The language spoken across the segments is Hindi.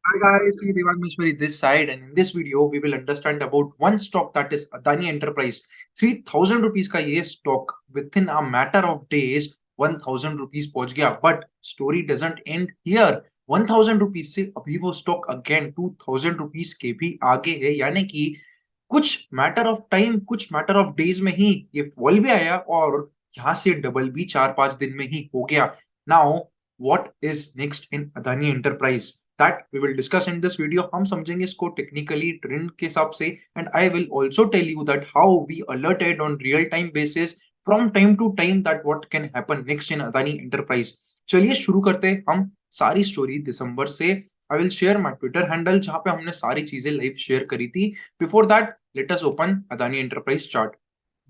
Hi guys, see Devang Mishwari this side, and in this video we will understand about one stock that is Adani Enterprise. 3000 rupees का ये stock within a matter of days 1000 rupees पहुंच गया. But story doesn't end here. 1000 rupees से अभी वो stock again 2000 rupees के भी आगे है, यानी कि कुछ मैटर ऑफ टाइम, कुछ मैटर ऑफ डेज में ही ये फॉल भी आया और यहाँ से डबल भी 4-5 दिन में ही हो गया. Now what is next in Adani enterprise, that we will discuss in this video. हम समझेंगे इसको टेक्निकली ट्रेंड के हिसाब से, and I will also tell you that how we alerted on real time basis from time to time that what can happen next in Adani enterprise. चलिए शुरू करते हैं हम सारी स्टोरी दिसंबर से. I will share my Twitter handle जहां पे हमने सारी चीजें लाइव शेयर करी थी. Before that let us open Adani Enterprise chart.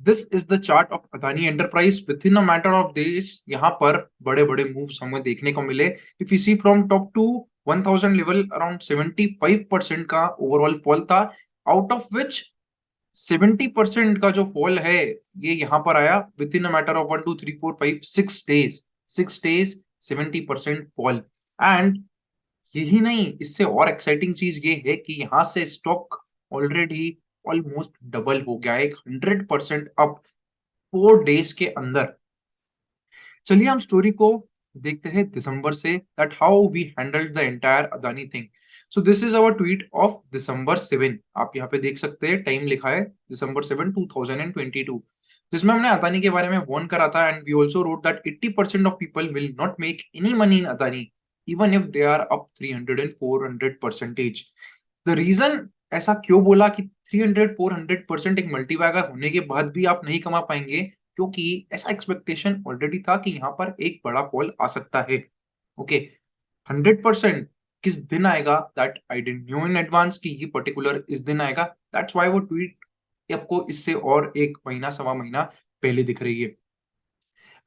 This is the chart of Adani Enterprise within a matter of days. यहाँ पर बड़े बड़े मूव्स हमें देखने को मिले. If you see from top to 1000 level, around 75% का ओवरऑल फॉल था, आउट ऑफ विच 70% का जो फॉल है ये यहाँ पर आया with in a matter of 1 2 3 4 5 6 days. 6 days 70% fall. And यही नहीं, इससे और एक्साइटिंग चीज ये है कि यहाँ से स्टॉक ऑलरेडी ऑलमोस्ट डबल हो गया है, 100% अप 4 डेज के अंदर. चलिए हम स्टोरी को देखते हैं दिसंबर से, that how we handled the entire Adani thing. So this is our tweet of December 7. आप यहाँ पे देख सकते हैं टाइम लिखा है December 7 2022, जिसमें हमने अदानी के बारे में वार्न करा था. And we also wrote that 80% of people will not make any money in Adani even if they are up 300 and 400%. The reason, ऐसा क्यों बोला कि 300-400% एक मल्टीबैगर होने के बाद भी आप नहीं कमा पाएंगे, क्योंकि ऐसा एक्सपेक्टेशन ऑलरेडी था कि यहाँ पर एक बड़ा फॉल आ सकता है. ओके, 100% किस दिन आएगा that I didn't new in advance कि ये पर्टिकुलर इस दिन आएगा. दैट्स व्हाई वो ट्वीट आपको इससे और एक महीना सवा महीना पहले दिख रही है.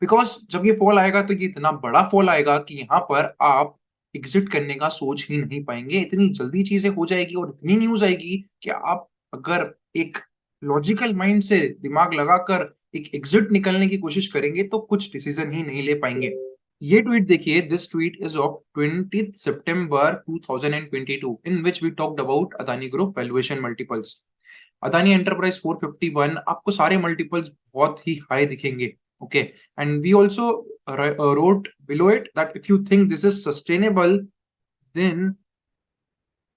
बिकॉज जब ये फॉल आएगा तो ये इतना बड़ा फॉल आएगा कि यहाँ पर आप एग्जिट करने का सोच ही नहीं पाएंगे. इतनी जल्दी चीजें हो जाएगी और इतनी न्यूज आएगी कि आप अगर एक लॉजिकल माइंड से दिमाग लगाकर एक एग्जिट निकलने की कोशिश करेंगे तो कुछ डिसीजन ही नहीं ले पाएंगे. ये ट्वीट देखिए, this tweet is of 20 September 2022 in which we talked about Adani group valuation multiples. Adani enterprise 451, आपको सारे मल्टीपल्स बहुत ही हाई दिखेंगे. Okay, and we also wrote below it that if you think this is sustainable, then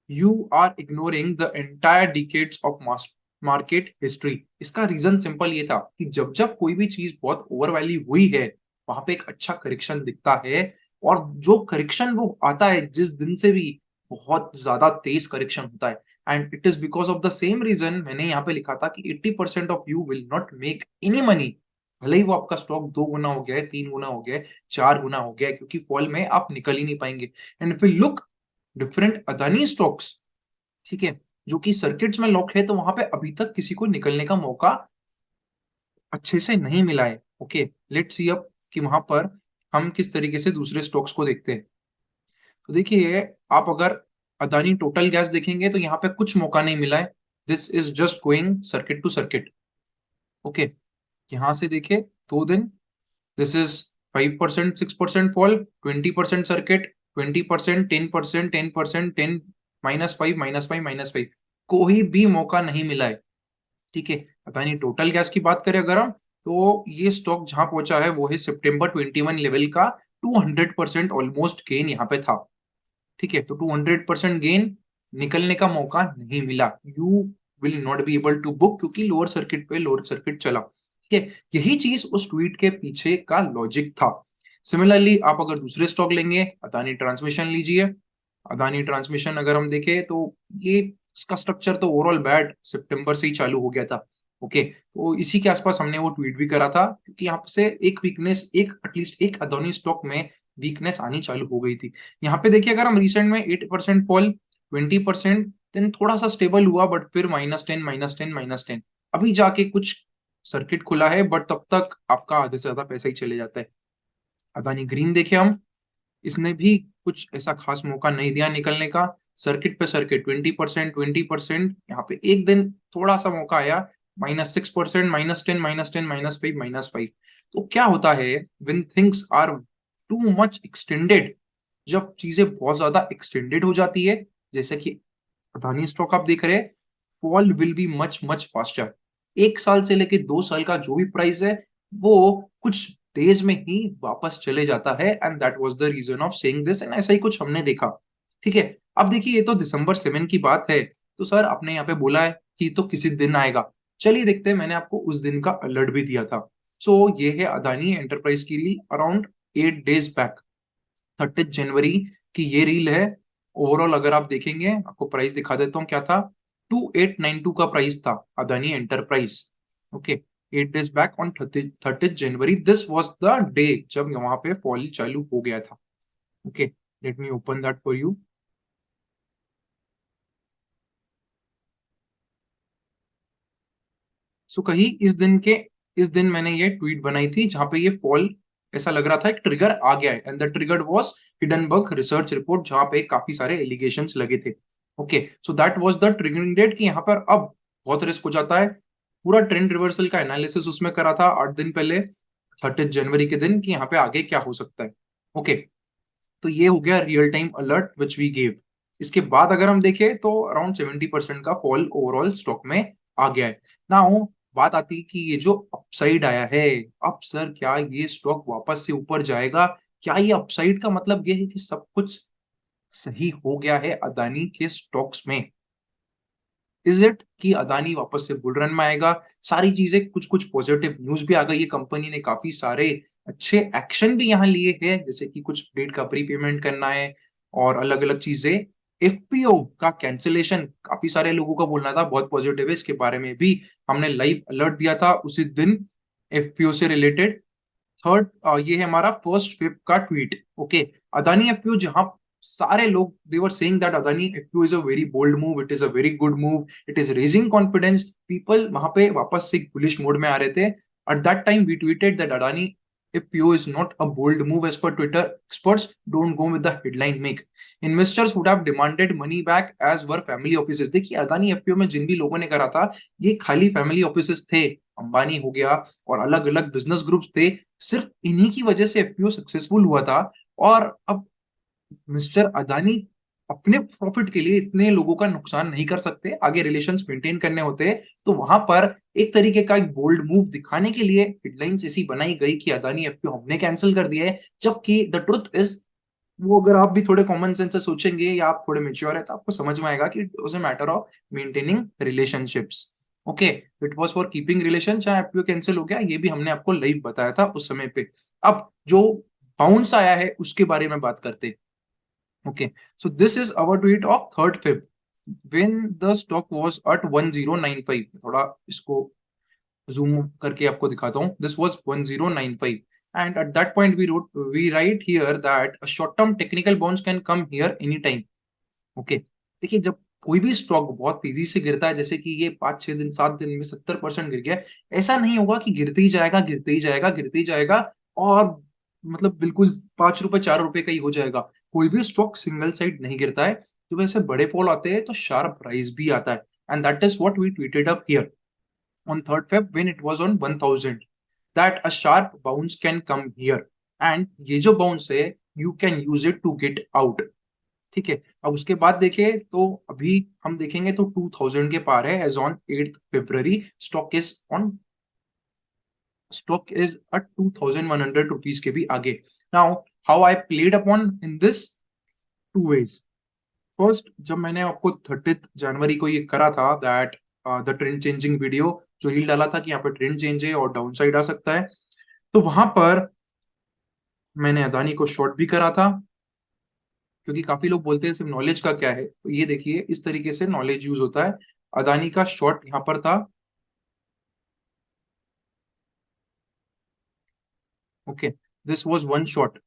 you are ignoring the entire decades of market history. इसका रीजन सिंपल ये था कि जब जब कोई भी चीज बहुत ओवर वैल्यू हुई है वहां पे एक अच्छा करेक्शन दिखता है, और जो करेक्शन वो आता है जिस दिन से भी बहुत ज्यादा तेज करेक्शन होता है. And it is because of the same reason मैंने यहाँ पे लिखा था कि 80% of you will not make any money. भले ही वो आपका स्टॉक 2 गुना हो गया है, 3 गुना हो गया है, 4 गुना हो गया है, क्योंकि फॉल में आप निकल ही नहीं पाएंगे. And if you look different Adani stocks, ठीक है, जो कि सर्किट्स में लॉक है, तो वहां पे अभी तक किसी को निकलने का मौका अच्छे से नहीं मिला है. ओके, लेट्स सी अब कि वहां पर हम किस तरीके से दूसरे स्टॉक्स को देखते हैं. तो देखिए, आप अगर अदानी टोटल गैस देखेंगे तो यहाँ पे कुछ मौका नहीं मिला है. This is just going circuit to circuit. Okay, यहां से देखिए 2 दिन, दिस इज 5% 6% फॉल, 20% सर्किट, 20%, 10%, 10%, 10, -5, -5, -5, कोई भी मौका नहीं मिला है. ठीक है, पता नहीं टोटल गैस की बात करें अगर हम, तो ये स्टॉक जहां पहुंचा है वो है September 21 लेवल का 200% ऑलमोस्ट गेन यहाँ पे था. ठीक है, तो 200% गेन, निकलने का मौका नहीं मिला. You will not be able to book, क्योंकि लोअर सर्किट पे लोअर सर्किट चला. ठीक है, यही चीज उस ट्वीट के पीछे का लॉजिक था. सिमिलरली आप अगर दूसरे स्टॉक लेंगे, अदानी ट्रांसमिशन लीजिए. अदानी ट्रांसमिशन अगर हम देखें तो ये इसका स्ट्रक्चर तो ओवरऑल बैड सितंबर से ही चालू हो गया था. ओके, तो इसी के आसपास हमने वो ट्वीट भी करा था, क्योंकि यहाँ से एक वीकनेस, एक एटलीस्ट एक अदानी स्टॉक में वीकनेस आनी चालू हो गई थी. यहाँ पे देखिए, अगर हम रिसेंट में 8% फॉल, 20%, देन थोड़ा सा स्टेबल हुआ, बट फिर -10, -10, -10, अभी जाके कुछ सर्किट खुला है, बट तब तक आपका आधे से ज्यादा पैसा ही चले जाता है. अदानी ग्रीन देखे हम, इसने भी कुछ ऐसा खास मौका नहीं दिया निकलने का. सर्किट पे सर्किट 20%, 20%, यहाँ पे एक दिन थोड़ा सा मौका आया, -6%, -10, -10, -5, -5. तो क्या होता है when things are too much extended, जब चीजें बहुत ज्यादा एक्सटेंडेड हो जाती है जैसे कि अदानी स्टॉक आप देख रहे हैं, fall will be much much faster. 1 साल से लेके 2 साल का जो भी प्राइस है वो कुछ डेज में ही वापस चले जाता है, and that was the reason of saying this, and ऐसा ही कुछ हमने देखा। ठीक है, अब देखिए ये तो दिसंबर 7 की बात है, तो सर आपने यहाँ पे बोला है कि तो किसी दिन आएगा। चलिए देखते हैं, मैंने आपको उस दिन का अलर्ट भी दिया था। सो ये है अदानी एंटरप्राइज की रील अराउंड 8 डेज बैक, 30 जनवरी की ये रील है। ओवरऑल अगर आप देखेंगे, आपको प्राइस दिखा देता हूँ क्या था। 2892 का प्राइस था Adani enterprise. Okay, 8 days back on 30 January, this was the day जब वहां पे फॉल चालू हो गया था। Okay, let me open that for you. So कहीं इस दिन मैंने ये ट्वीट बनाई थी जहां पे ये फॉल ऐसा लग रहा था एक ट्रिगर आ गया है, and the trigger was Hindenburg research report जहां पे काफी सारे एलिगेशंस लगे थे। Okay, so that was the triggering date कि यहाँ पर अब बहुत रिस्क हो जाता है। पूरा ट्रेंड रिवर्सल का एनालिसिस उसमें करा था 8 दिन पहले, 30 जनवरी के दिन, कि यहाँ पे आगे क्या हो सकता है। ओके, तो ये हो गया real time alert which we gave. इसके बाद अगर हम देखें तो अराउंड 70% का फॉल ओवरऑल स्टॉक में आ गया है। नाउ बात आती है कि ये जो अपसाइड आया है, अब सर क्या ये स्टॉक वापस से ऊपर जाएगा? क्या ये अपसाइड का मतलब ये है कि सब कुछ सही हो गया है अदानी के स्टॉक्स में? इज इट कि अदानी वापस से बुल रन में आएगा? सारी चीजें, कुछ कुछ पॉजिटिव न्यूज भी आ गई है, कंपनी ने काफी सारे अच्छे एक्शन भी यहाँ लिए हैं, जैसे कि कुछ डेट का प्री पेमेंट करना है और अलग अलग चीजें। एफपीओ का कैंसिलेशन काफी सारे लोगों का बोलना था, बहुत पॉजिटिव है, इसके बारे में भी हमने लाइव अलर्ट दिया था उसी दिन एफपीओ से रिलेटेड। थर्ड, ये है हमारा फर्स्ट फिफ्थ का ट्वीट। ओके, अदानी एफपीओ, जहां सारे लोग they were saying that Adani FPO is a very bold move, it is a very good move, it is raising confidence, people वहां पे वापस से बुलिश मोड में आ रहे थे। At that time we tweeted that Adani FPO is not a bold move as per Twitter experts. Don't go with the headline make. Investors would have demanded money back as were family offices. देखिए अदानी एफपीओ में जिन भी लोगों ने करा था, ये खाली फैमिली ऑफिसेस थे। अंबानी हो गया और अलग अलग बिजनेस ग्रुप्स थे, सिर्फ इन्हीं की वजह से एफपीओ सक्सेसफुल हुआ था। और अब मिस्टर अदानी अपने प्रॉफिट के लिए इतने लोगों का नुकसान नहीं कर सकते, आगे रिलेशंस मेंटेन करने होते। तो वहां पर एक तरीके का एक बोल्ड मूव दिखाने के लिए हेडलाइंस ऐसी बनाई गई कि अदानी एफपीओ हमने कैंसिल कर दिया है, जबकि द ट्रुथ इज, वो अगर आप भी थोड़े कॉमन सेंस से सोचेंगे या आप थोड़े मेच्योर है तो आपको समझ में आएगा कि it was a matter of maintaining relationships. Okay, it was for keeping relation, चाहे एफपीओ कैंसिल हो गया, ये भी हमने आपको लाइव बताया था उस समय पे। अब जो बाउंस आया है उसके बारे में बात करते हैं। Okay, so this is our tweet of 3rd Feb when the stock was at 1095. थोड़ा इसको zoom करके आपको दिखाता हूँ. This was 1095, and at that point we write here that a short term technical bounce can come here anytime. Okay, देखिए जब कोई भी स्टॉक बहुत तेजी से गिरता है, जैसे कि ये 5-6 दिन 7 दिन में 70% गिर गया, ऐसा नहीं होगा कि गिरते ही जाएगा, गिरते ही जाएगा, गिरते ही जाएगा और मतलब बिल्कुल ₹5 ₹4 का ही हो जाएगा। कोई भी स्टॉक सिंगल साइड नहीं गिरता है। जब ऐसे बड़े फॉल आते हैं तो शार्प राइज भी आता है, and that is what we tweeted up here on 3rd Feb when it was on 1000, that a sharp bounce can come here, and ये जो bounce है you can use it to get out. ठीक है, अब उसके बाद देखें तो अभी हम देखेंगे तो 2000 के पार है as on 8th February। Stock is at 2100 rupees के भी आगे। Now how I played upon in this, two ways. First, जब मैंने आपको 30 जनवरी को ये करा था that the trend changing video, जो रील डाला था कि यहाँ पे ट्रेंड चेंज है और डाउन साइड आ सकता है, तो वहां पर मैंने अदानी को शॉर्ट भी करा था, क्योंकि काफी लोग बोलते हैं सिर्फ नॉलेज का क्या है, तो ये देखिए इस तरीके से नॉलेज यूज होता है। अदानी का शॉर्ट यहाँ पर था। Okay, this was one shot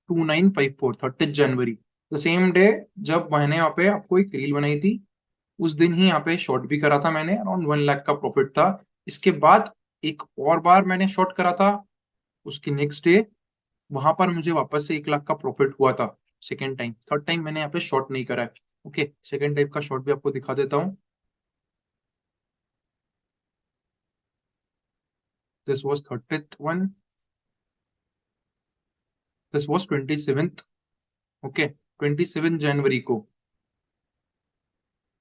2954, 30 January, the same day जब मैंने यहाँ पे आपको एक रील बनाई थी, उस दिन ही यहाँ पे शॉर्ट भी करा था मैंने, अराउंड 1 लाख का प्रॉफिट था। इसके बाद एक और बार मैंने शॉर्ट करा था उसकी नेक्स्ट डे, वहां पर मुझे वापस से 1 लाख का प्रॉफिट हुआ था। सेकेंड टाइम, थर्ड टाइम मैंने यहाँ पे शॉर्ट नहीं करा है। ओके, सेकेंड टाइप का शॉर्ट भी आपको दिखा देता हूँ। This was 30th one, this was 27th। Okay, 27 जनवरी को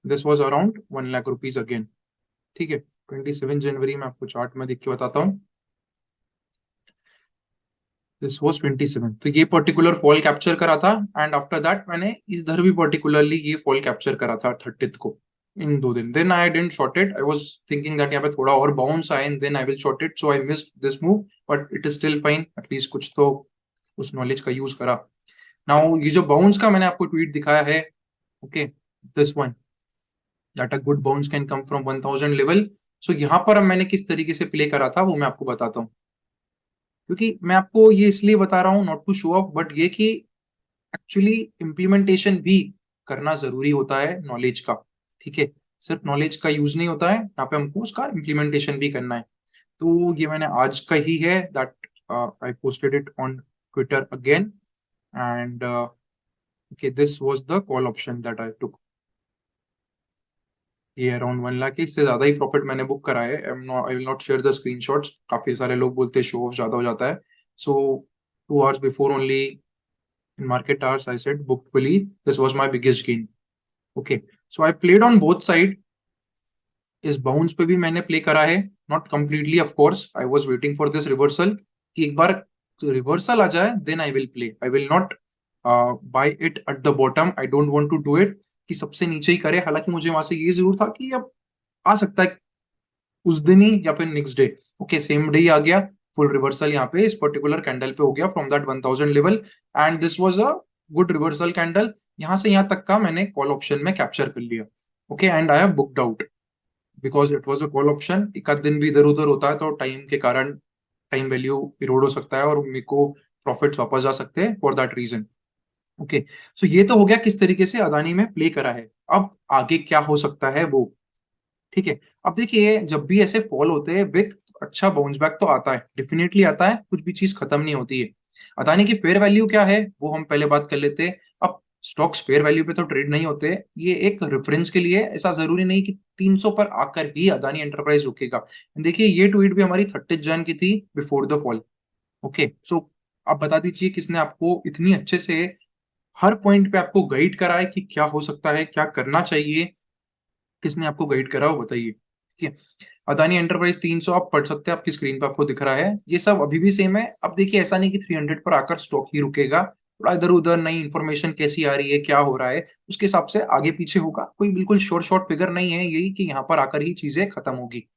this was around 1 lakh rupees again. ठीक है, 27 जनवरी में आपको चार्ट में देख के बताता हूँ। दिस वाज 27, तो ये पर्टिकुलर फॉल कैप्चर करा था, एंड आफ्टर दैट मैंने इधर भी पर्टिकुलरली ये फॉल कैप्चर करा था 30th को, इन 2 दिन। Then I didn't short it, I was thinking that यहाँ पे थोड़ा और बाउंस आए and then I will short it, so I missed this move, but it is still fine, at least कुछ तो उस नॉलेज का यूज करा। नाउ ये जो बाउंस का मैंने आपको ट्वीट दिखाया है, okay, this one, that a good bounce can come from 1000 level. So यहाँ पर अब मैंने किस तरीके से प्ले करा था वो मैं आपको बताता हूँ, क्योंकि मैं आपको ये इसलिए बता रहा हूँ not to show off, but ये कि एक्चुअली इम्प्लीमेंटेशन भी करना जरूरी होता है नॉलेज का। ठीक है, सिर्फ नॉलेज का यूज नहीं होता है, यहाँ पे हमको उसका इम्प्लीमेंटेशन भी करना है। तो ये मैंने आज का ही है, that I posted it on Twitter again, and okay, this was the call option that I took. ये अराउंड 1 लाख है, इससे ज्यादा ही प्रॉफिट मैंने बुक करा है। आई will not share the screenshots, काफी सारे लोग बोलते हैं शो ऑफ ज्यादा हो जाता है। सो 2 hours before only, in market hours, I said booked fully, this was my biggest gain. Okay, so I played on both side। इस बाउंस पे भी मैंने प्ले करा है, not completely of course, I was waiting for this reversal, कि एक बार रिवर्सल आ जाए then I will play, I will not buy it at the bottom, I don't want to do it कि सबसे नीचे ही करे। हालांकि मुझे वहां से ये जरूर था कि अब आ सकता है उस दिन ही या फिर next day. Okay, same day ही आ गया, फुल रिवर्सल यहाँ पे इस पर्टिकुलर कैंडल पे हो गया from that 1000 level, and this was a good reversal candle. यहाँ से यहाँ तक का मैंने कॉल ऑप्शन में कैप्चर कर लिया। Okay, and I have booked out because it was a call option. एक आध दिन भी इधर उधर होता है तो टाइम के कारण टाइम वैल्यू इरोड हो सकता है और मेरे को प्रॉफिट्स वापस आ सकते हैं फॉर दैट रीजन। ओके, सो ये तो हो गया किस तरीके से अदानी में प्ले करा है। अब आगे क्या हो सकता है वो, ठीक है। अब देखिए, जब भी ऐसे फॉल होते हैं बिग, अच्छा बाउंस बैक तो आता है, डेफिनेटली आता है, कुछ भी चीज खत्म नहीं होती है। अदानी की फेयर वैल्यू क्या है वो हम पहले बात कर लेते हैं। अब स्टॉक्स फेयर वैल्यू पे तो ट्रेड नहीं होते, ये एक रेफरेंस के लिए, ऐसा जरूरी नहीं कि 300 पर आकर ही अदानी एंटरप्राइज रुकेगा। देखिए, ये ट्वीट भी हमारी 30 जन की थी, बिफोर द फॉल। ओके, सो आप बता दीजिए किसने आपको इतनी अच्छे से हर पॉइंट पे आपको गाइड करा है कि क्या हो सकता है, क्या करना चाहिए, किसने आपको गाइड करा हो बताइए। ठीक है, अदानी एंटरप्राइज 300 आप पढ़ सकते हैं, आपकी स्क्रीन पे आपको दिख रहा है, ये सब अभी भी सेम है। अब देखिए, ऐसा नहीं कि 300 पर आकर स्टॉक ही रुकेगा, थोड़ा इधर उधर नई इंफॉर्मेशन कैसी आ रही है, क्या हो रहा है, उसके हिसाब से आगे पीछे होगा। कोई बिल्कुल शॉर्ट शॉर्ट फिगर नहीं है यही कि यहाँ पर आकर ही चीजें खत्म होगी।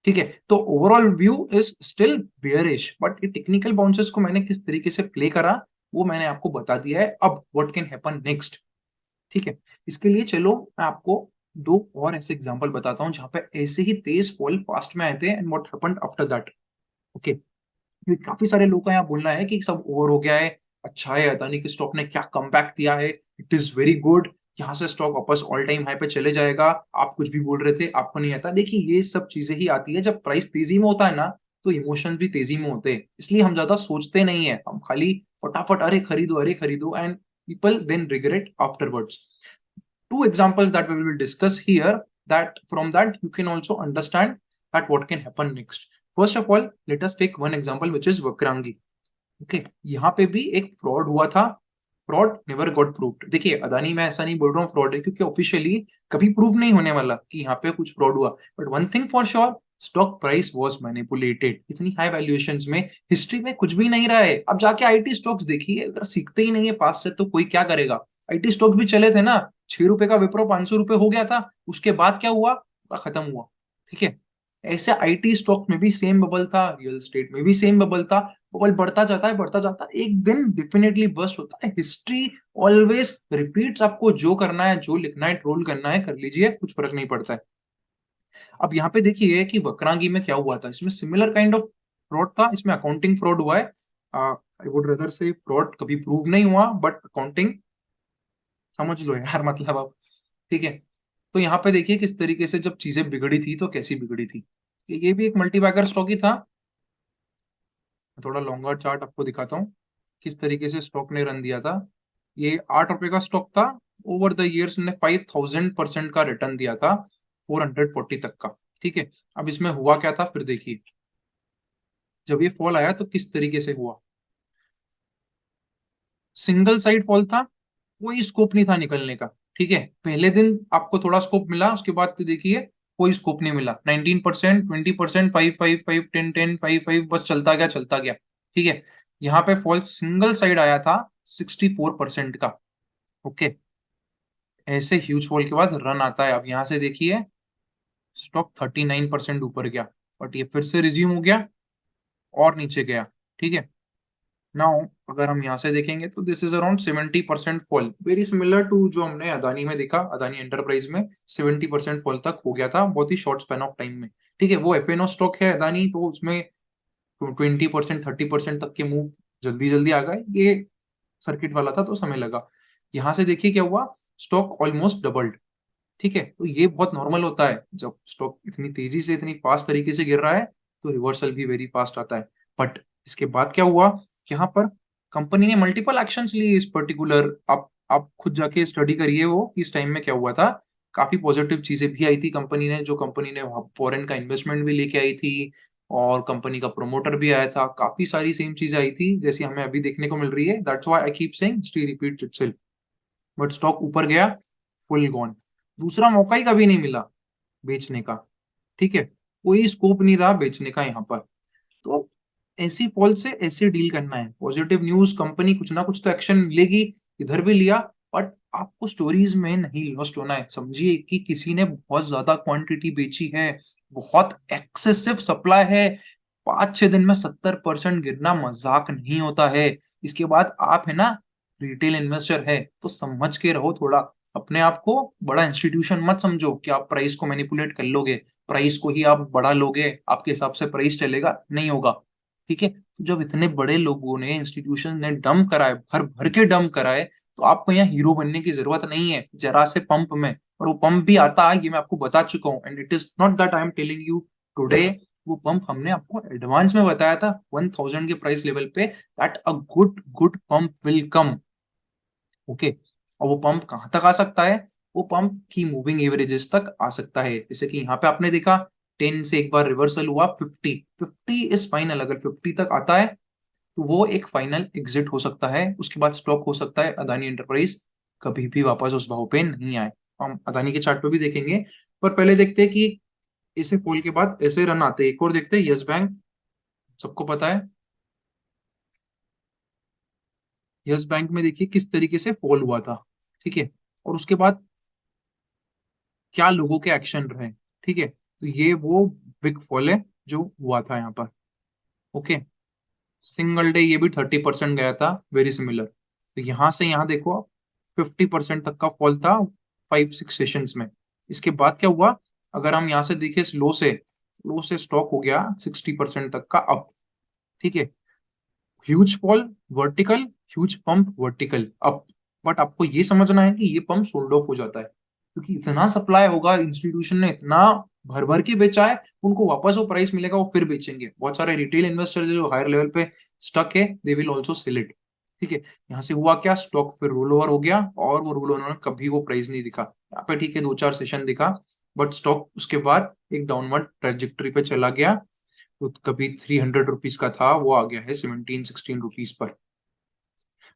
ठीक है, तो overall view is still bearish, but ये टेक्निकल बाउंसेस को मैंने किस तरीके से प्ले करा वो मैंने आपको बता दिया है। अब व्हाट कैन हैपन नेक्स्ट, ठीक है, इसके लिए चलो मैं आपको दो और ऐसे एग्जांपल बताता हूँ जहां पे ऐसे ही तेज फॉल पास्ट में आए थे and what happened after that. Okay, ये काफी सारे लोगों का यहाँ बोलना है कि सब ओवर हो गया है, अच्छा है अदानी के स्टॉक ने क्या कमबैक दिया है, इट इज वेरी गुड, यहाँ से स्टॉक वापस ऑल टाइम हाई पे चले जाएगा। आप कुछ भी बोल रहे थे, आपको नहीं आता। देखिए, ये सब चीजें ही आती है जब प्राइस तेजी में होता है ना, तो इमोशन भी तेजी में होते हैं, इसलिए हम ज्यादा सोचते नहीं है, हम खाली फटाफट अरे खरीदो, and people then regret afterwards. Two examples that we will discuss here, that from that you can also understand that what can happen next. First of all, let us take one example which is Vakrangi. Okay, यहाँ पे भी एक फ्रॉड हुआ था, फ्रॉड नेवर गॉट प्रूव्ड। देखिए, अदानी में ऐसा नहीं बोल रहा हूँ फ्रॉड है, क्योंकि ऑफिशियली कभी प्रूव नहीं होने वाला कि यहाँ पे कुछ फ्रॉड हुआ, but one thing for sure, stock price was manipulated. इतनी हाई वैल्यूएशंस में हिस्ट्री में कुछ भी नहीं रहा है। अब जाके आईटी स्टॉक्स देखिए, अगर सीखते ही नहीं है पास से तो कोई क्या करेगा। आईटी स्टॉक्स भी चले थे ना, 6 रुपए का विप्रो 500 रुपए हो गया था, उसके बाद क्या हुआ, पूरा खत्म हुआ। ठीक है, ऐसे आईटी स्टॉक में भी सेम बबल था, रियल एस्टेट में भी सेम बबल था। बबल बढ़ता जाता है, एक दिन डेफिनेटली बर्स्ट होता है। हिस्ट्री ऑलवेज रिपीट्स, आपको जो करना है, जो लिखना है, ट्रोल करना है, कर लीजिए, कुछ फर्क नहीं पड़ता है। अब यहाँ पे देखिए कि वक्रांगी में क्या हुआ था, इसमें सिमिलर काइंड ऑफ फ्रॉड था, इसमें अकाउंटिंग फ्रॉड हुआ है। आई वुड रेदर से फ्रॉड कभी प्रूव नहीं हुआ, बट अकाउंटिंग समझ लो यार, मतलब अब, ठीक है। तो यहाँ पे देखिए किस तरीके से जब चीजें बिगड़ी थी तो कैसी बिगड़ी थी। ये भी एक मल्टीबैगर स्टॉक ही था। थोड़ा लॉन्गर चार्ट आपको दिखाता हूँ किस तरीके से स्टॉक ने रन दिया था। ये 8 रुपए का स्टॉक था, ओवर द इयर्स ने 5000% का रिटर्न दिया था, 440 तक का। ठीक है, अब इसमें हुआ क्या था फिर देखिए, जब ये फॉल आया तो किस तरीके से हुआ। सिंगल साइड फॉल था, कोई स्कोप नहीं था निकलने का। ठीक है, पहले दिन आपको थोड़ा स्कोप मिला, उसके बाद तो देखिए कोई स्कोप नहीं मिला। 19%, 20%, 5 5 5 10 10 5 5 बस चलता गया चलता गया। ठीक है, यहाँ पे फॉल सिंगल साइड आया था 64% का। ओके, ऐसे ह्यूज फॉल के बाद रन आता है। अब यहाँ से देखिए स्टॉक 39% ऊपर गया, बट ये फिर से रिज्यूम हो गया और नीचे गया। ठीक है, नाउ अगर हम यहाँ से देखेंगे तो this is around 70% fall, very similar to जो हमने अदानी में देखा। अदानी एंटरप्राइज में 70% फॉल तक हो गया था बहुत ही शॉर्ट स्पैन ऑफ टाइम में। ठीक है, वो एफएनओ स्टॉक है अदानी, तो उसमें 20% 30% तक के मूव जल्दी जल्दी आ गए। ये सर्किट वाला था तो समय लगा। यहाँ से देखिए क्या हुआ, स्टॉक ऑलमोस्ट डबल्ड। ठीक है, तो ये बहुत नॉर्मल होता है, जब स्टॉक इतनी तेजी से इतनी फास्ट तरीके से गिर रहा है तो रिवर्सल भी वेरी फास्ट आता है। बट इसके बाद क्या हुआ, यहाँ पर कंपनी ने मल्टीपल एक्शंस लिए इस पर्टिकुलर, आप खुद जाके स्टडी करिए वो इस टाइम में क्या हुआ था। काफी पॉजिटिव चीजें भी आई थी कंपनी ने, जो कंपनी ने फॉरेन का इन्वेस्टमेंट भी लेके आई थी और कंपनी का प्रमोटर भी आया था। काफी सारी सेम चीजें आई थी जैसी हमें अभी देखने को मिल रही है। That's why I keep saying history repeats itself. But stock ऊपर गया, फुल गॉन, दूसरा मौका ही कभी नहीं मिला बेचने का। ठीक है, कोई स्कोप नहीं रहा बेचने का यहाँ पर। तो ऐसी फॉल से ऐसे डील करना है। पॉजिटिव न्यूज, कंपनी कुछ ना कुछ तो एक्शन लेगी, इधर भी लिया, बट आपको स्टोरीज में नहीं लॉस्ट होना है। समझिए कि किसी ने बहुत ज्यादा क्वांटिटी बेची है, बहुत एक्सेसिव सप्लाई है, 5 6 दिन में 70% गिरना मजाक नहीं होता है। इसके बाद आप है ना रिटेल इन्वेस्टर है तो समझ के रहो थोड़ा। अपने आप को बड़ा इंस्टीट्यूशन मत समझो कि आप प्राइस को मैनिपुलेट कर लोगे, प्राइस को ही आप बढ़ा लोगे, आपके हिसाब से प्राइस चलेगा, नहीं होगा। ठीक है, तो जब इतने बड़े लोगों ने, इंस्टीट्यूशन ने डंप कराए, भर भर के डंप कराए, तो आपको यहाँ हीरो बनने की जरूरत नहीं है जरा से पंप में। और वो पंप भी आता है, ये मैं आपको बता चुका हूँ, and it is not that I am telling you today. वो पंप हमने आपको एडवांस में बताया था 1000 के प्राइस लेवल पे, that a good good pump will come. Okay, और वो पंप कहाँ तक आ सकता है, वो पंप की मूविंग एवरेजेस तक आ सकता है। जैसे कि यहाँ पे आपने देखा 10 से एक बार रिवर्सल हुआ, 50 इज फाइनल। अगर 50 तक आता है तो वो एक फाइनल एग्जिट हो सकता है। उसके बाद स्टॉक हो सकता है अदानी एंटरप्राइज कभी भी वापस उस भाव पे नहीं आए। हम अदानी के चार्ट पे भी देखेंगे, पर पहले देखते हैं कि इसे फॉल के बाद ऐसे रन आते हैं। एक और देखते हैं, यस बैंक, सबको पता है यस बैंक में देखिए किस तरीके से फॉल हुआ था। ठीक है, और उसके बाद क्या लोगों के एक्शन रहे। ठीक है, तो ये वो बिग फॉल है जो हुआ था यहाँ पर। ओके, सिंगल डे ये भी 30% गया था, वेरी सिमिलर। तो यहाँ से यहाँ देखो आप, 50% तक का फॉल था 5 6 सेशंस में। इसके बाद क्या हुआ, अगर हम यहाँ से देखें लो से स्टॉक हो गया 60% तक का अप। ठीक है, huge fall vertical, huge pump vertical up. But आपको ये समझना है कि ये पंप सोल्ड ऑफ हो जाता है, क्योंकि इतना सप्लाई होगा, इंस्टीट्यूशन ने इतना भर भर के बेचा है, उनको वापस वो प्राइस मिलेगा, वो फिर बेचेंगे। बहुत सारे रिटेल इन्वेस्टर्स जो हायर लेवल पे स्टक है, they will also sell it. ठीक है, यहाँ से हुआ क्या, स्टॉक फिर रोल ओवर हो गया और वो रोल ओवर कभी वो प्राइस नहीं दिखा यहाँ पे। ठीक है, 2 4 सेशन दिखा, बट स्टॉक उसके बाद एक डाउनवर्ड ट्रेजेक्टरी पे चला गया। तो कभी 300 रुपीज का था, वो आ गया है 17 16 रुपीज पर।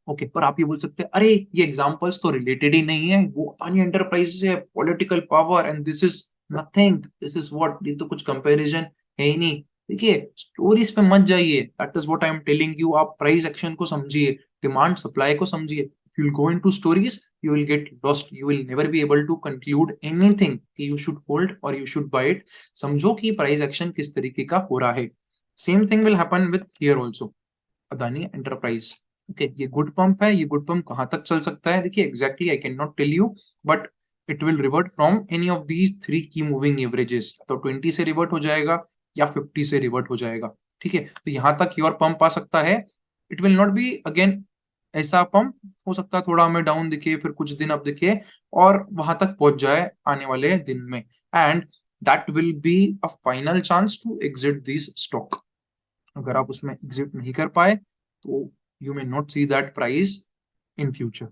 ओके, पर आप ये बोल सकते हैं अरे ये एग्जांपल्स तो रिलेटेड ही नहीं है, वो अदानी एंटरप्राइजेस है, political power, and this is nothing, this is what, ये तो कुछ कंपैरिजन है ही नहीं। देखिए, स्टोरीज पे मत जाइए, that is what I am telling you. आप प्राइस एक्शन को समझिए, डिमांड सप्लाई को समझिए। If you'll go into stories, you will get lost. You will never be able to conclude anything कि you should hold or you should buy it. समझो कि प्राइस एक्शन किस तरीके का हो रहा है। Same thing will happen with here also, Adani enterprise. Okay, ये गुड पंप है, ये गुड पंप कहाँ तक चल सकता है, देखिए exactly I can not tell you, but it will revert from any of these 3 की मूविंग एवरेजेस। तो 20 से रिवर्ट हो जाएगा या 50 से रिवर्ट हो जाएगा। ठीक है, तो यहाँ तक योर पंप आ सकता है। It will not be again ऐसा पंप, हो सकता है थोड़ा हमें डाउन दिखे, फिर कुछ दिन अब दिखे और वहां तक पहुंच जाए आने वाले दिन में, and that will be a final chance to exit this stock. अगर आप उसमें एग्जिट नहीं कर पाए तो you may not see that price in future.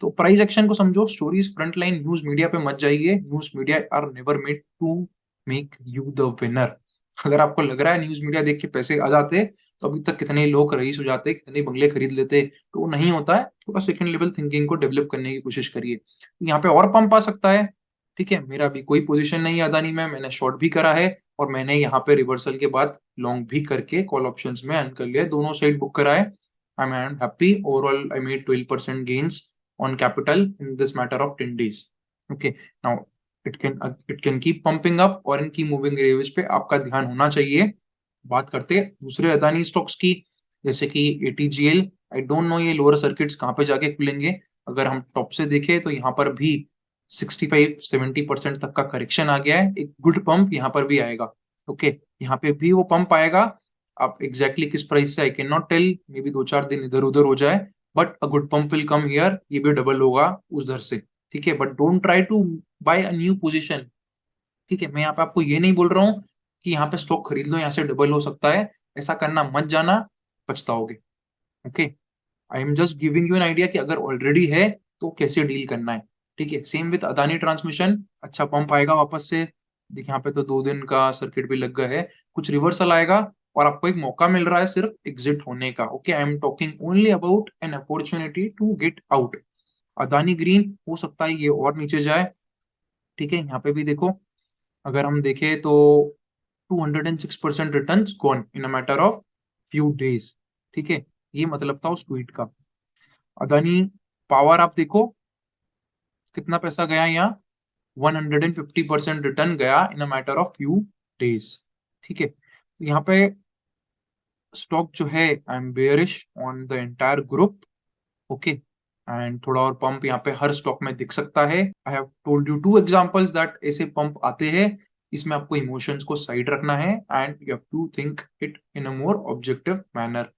तो प्राइस एक्शन को समझो, stories front line news media पे मत जाइए। News media are never made to make you the winner. अगर आपको लग रहा है न्यूज मीडिया देख के पैसे आ जाते, तो अभी तक कितने लोग रईस हो जाते, कितने बंगले खरीद लेते, तो वो नहीं होता है। थोड़ा सेकंड लेवल थिंकिंग को डेवलप करने की कोशिश करिए। यहाँ पे और पंप आ सकता है, ठीक है। मेरा अभी कोई पोजीशन नहीं है अदानी में, मैंने शॉर्ट भी करा है और मैंने यहाँ पे रिवर्सल के बाद लॉन्ग भी करके कॉल ऑप्शंस में अर्न कर लिया, दोनों साइड बुक करा है। I am happy overall, I made 12% gains on capital in this matter of 10 days। Okay, now it can keep pumping up और इनकी मूविंग एवरेज पे आपका ध्यान होना चाहिए। बात करते हैं दूसरे अदानी स्टॉक्स की, जैसे कि एटीजीएल। आई डोंट नो ये लोअर सर्किट्स कहाँ पे जाके खुलेंगे। अगर हम टॉप से देखें तो यहाँ पर भी 65-70% तक का करेक्शन आ गया है, एक गुड पंप यहाँ पर भी आएगा। ओके, यहाँ पे भी वो पंप आएगा। आप एग्जैक्टली किस प्राइस से I can not tell, may be 2-4 दिन इधर उधर हो जाए, but a good pump will come here, ये भी डबल होगा उधर से, ठीक है। But don't try to buy a new position, ठीक है। मैं यहाँ पे आपको ये नहीं बोल रहा हूँ कि यहाँ पे स्टॉक खरीद लो, यहाँ से डबल हो सकता है, ऐसा करना मत जाना, पछताओगे। Okay, I am just giving you an idea कि अगर ऑलरेडी है तो कैसे डील करना है, ठीक है। सेम विथ अदानी ट्रांसमिशन, अच्छा पंप आएगा वापस से। देखिए यहाँ पे तो 2 दिन का सर्किट भी लग गया है, कुछ रिवर्सल आएगा और आपको एक मौका मिल रहा है सिर्फ एग्जिट होने का। Okay, I am talking only about an opportunity to get out. Adani Green हो सकता है ये और नीचे जाए, ठीक है। यहाँ पे भी देखो, अगर हम देखें तो 206% return gone in a matter of few days, ठीक है। ये मतलब था उस ट्वीट का। अदानी पावर आप देखो कितना पैसा गया यहाँ, 150% रिटर्न गया in a matter of few days, ठीक है। यहाँ पे स्टॉक जो है, I am bearish on the entire group. Okay, and थोड़ा और पंप यहाँ पे हर स्टॉक में दिख सकता है। I have told you 2 examples that ऐसे पंप आते हैं। इसमें आपको इमोशंस को साइड रखना है and you have to think it in a more objective manner.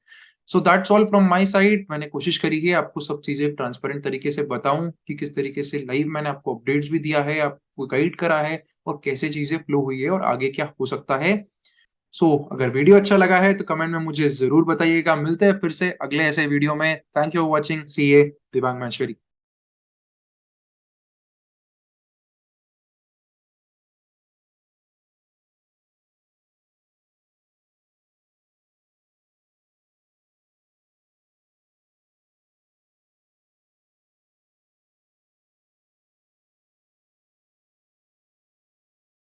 So that's all from my side. मैंने कोशिश करी है आपको सब चीजें ट्रांसपेरेंट तरीके से बताऊं कि किस तरीके से लाइव मैंने आपको अपडेट्स भी दिया है, आपको गाइड करा है और कैसे चीजें फ्लो हुई है और आगे क्या हो सकता है। अगर वीडियो अच्छा लगा है तो कमेंट में मुझे जरूर बताइएगा। मिलते हैं फिर से अगले ऐसे वीडियो में। Thank you for watching, C A Dibang Maheshwari.